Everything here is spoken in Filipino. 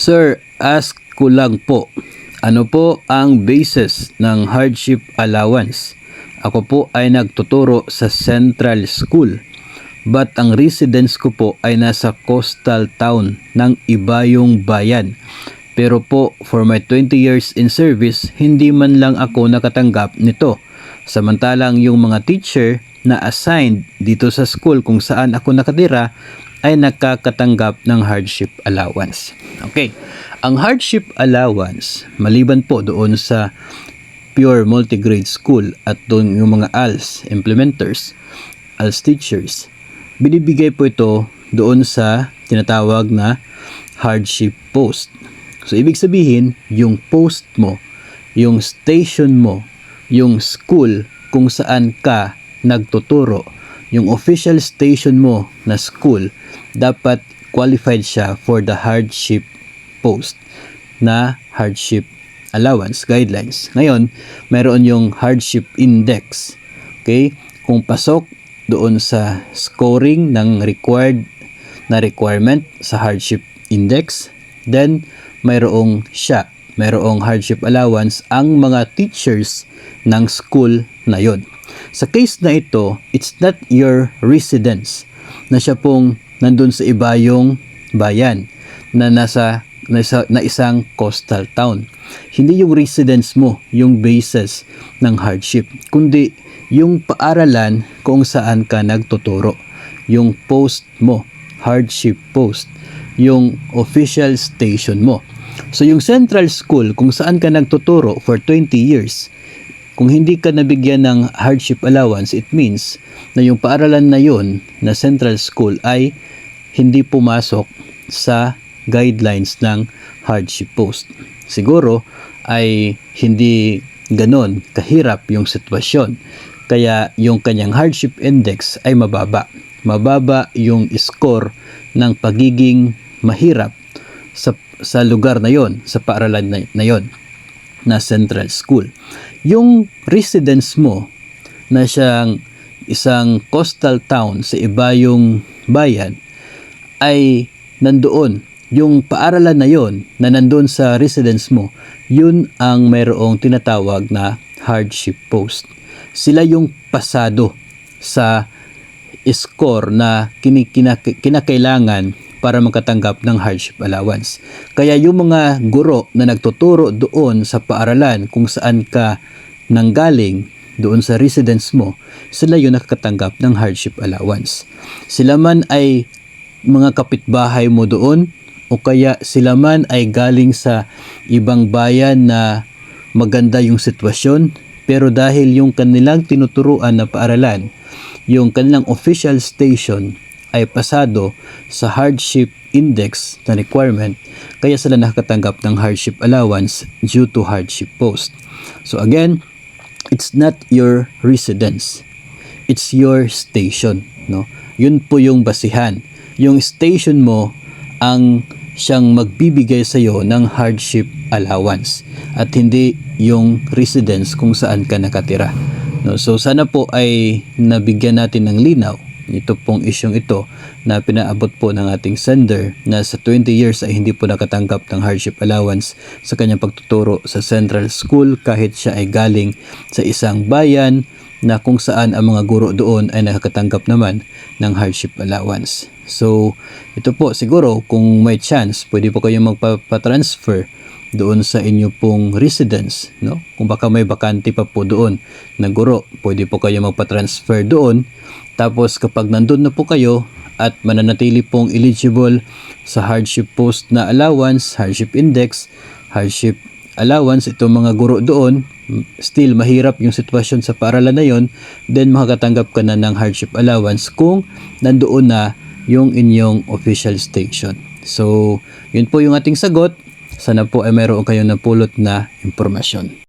Sir, ask ko lang po, ano po ang basis ng hardship allowance? Ako po ay nagtuturo sa Central School, but ang residence ko po ay nasa coastal town ng Ibayong Bayan. Pero po, for my 20 years in service, hindi man lang ako nakatanggap nito. Samantalang yung mga teacher na assigned dito sa school kung saan ako nakatira ay nakakatanggap ng hardship allowance. Okay, ang hardship allowance, maliban po doon sa pure multigrade school at doon yung mga ALS implementers, ALS teachers, binibigay po ito doon sa tinatawag na hardship post. So, ibig sabihin, yung post mo, yung station mo, yung school kung saan ka nagtuturo, yung official station mo na school, dapat qualified siya for the hardship post na hardship allowance guidelines. Ngayon, mayroon yung hardship index. Okay? Kung pasok doon sa scoring ng requirement sa hardship index, then mayroong hardship allowance ang mga teachers ng school na yon. Sa case na ito, it's not your residence na siya pong nandun sa Ibayong Bayan na na isang coastal town. Hindi yung residence mo yung basis ng hardship, kundi yung paaralan kung saan ka nagtuturo. Yung post mo, hardship post, yung official station mo. So yung Central School kung saan ka nagtuturo for 20 years, kung hindi ka nabigyan ng hardship allowance, it means na yung paaralan na yun na Central School ay hindi pumasok sa guidelines ng hardship post. Siguro ay hindi ganon kahirap yung sitwasyon. Kaya yung kanyang hardship index ay mababa. Mababa yung score ng pagiging mahirap sa lugar na yon, sa paaralan na yon na Central School. Yung residence mo na siyang isang coastal town sa Ibayong Bayan ay nandoon. Yung paaralan na yon na nandoon sa residence mo, yun ang mayroong tinatawag na hardship post. Sila yung pasado sa score na kinakailangan para makatanggap ng hardship allowance. Kaya yung mga guro na nagtuturo doon sa paaralan kung saan ka nanggaling, doon sa residence mo, sila yung nakakatanggap ng hardship allowance. Sila man ay mga kapitbahay mo doon, o kaya sila man ay galing sa ibang bayan na maganda yung sitwasyon, pero dahil yung kanilang tinuturuan na paaralan, yung kanilang official station ay pasado sa hardship index na requirement, kaya sila nakakatanggap ng hardship allowance due to hardship post. So again, it's not your residence, it's your station, no? Yun po yung basihan. Yung station mo ang siyang magbibigay sa iyo ng hardship allowance at hindi yung residence kung saan ka nakatira, no? So sana po ay nabigyan natin ng linaw ito pong isyong ito na pinaabot po ng ating sender na sa 20 years ay hindi po nakatanggap ng hardship allowance sa kanyang pagtuturo sa Central School kahit siya ay galing sa isang bayan na kung saan ang mga guro doon ay nakakatanggap naman ng hardship allowance. So ito po siguro kung may chance pwede po kayong magpa-transfer doon sa inyo pong residence, no? Kung baka may bakante pa po doon na guro, pwede po kayo magpa-transfer doon. Tapos kapag nandun na po kayo at mananatili pong eligible sa hardship post na allowance, hardship index, hardship allowance, itong mga guro doon, still mahirap yung sitwasyon sa paaralan na yon, then makakatanggap ka na ng hardship allowance kung nandoon na yung inyong official station. So, yun po yung ating sagot. Sana po ay mayroon kayong napulot na impormasyon.